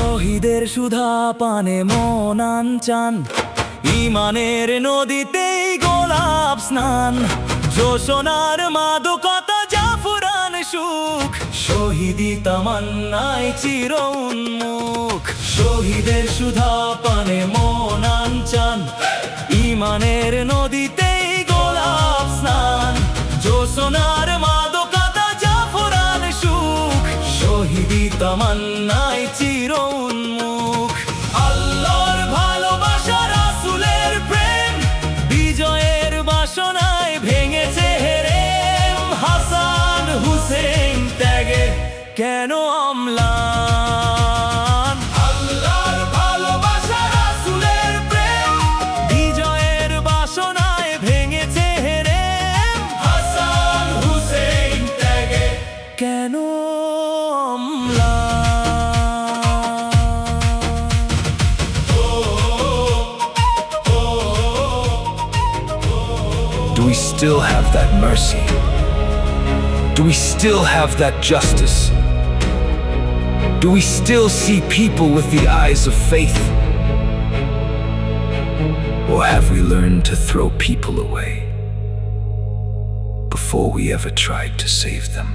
শহীদের সুধা পানে মন আনচান, ইমানের নদীতেই গোলাপ স্নান, যোশনার মাদকতা জাফরান সুখ, শহীদি তামান্নায় চির উন্মুখ। শহীদের সুধা পানে মন আনচান, ইমানের নদীতেই গোলাপ স্নান, যোশনার মাদকতা জাফরান সুখ, শহীদি তামান্নায় চির উন্মুখ। আল্লাহর ভালোবাসা রাসূলের প্রেম, বিজয়ের বাসনায় ভেঙেছে হেরেম, হাসান হুসেন ত্যাগে কেন অম্লান। আল্লাহর ভালোবাসা রাসূলের প্রেম, বিজয়ের বাসনায় ভেঙেছে হেরেম, হাসান হুসেন ত্যাগে কেন অম্লান। Do we still have that mercy? Do we still have that justice? Do we still see people with the eyes of faith? Or have we learned to throw people away before we ever tried to save them?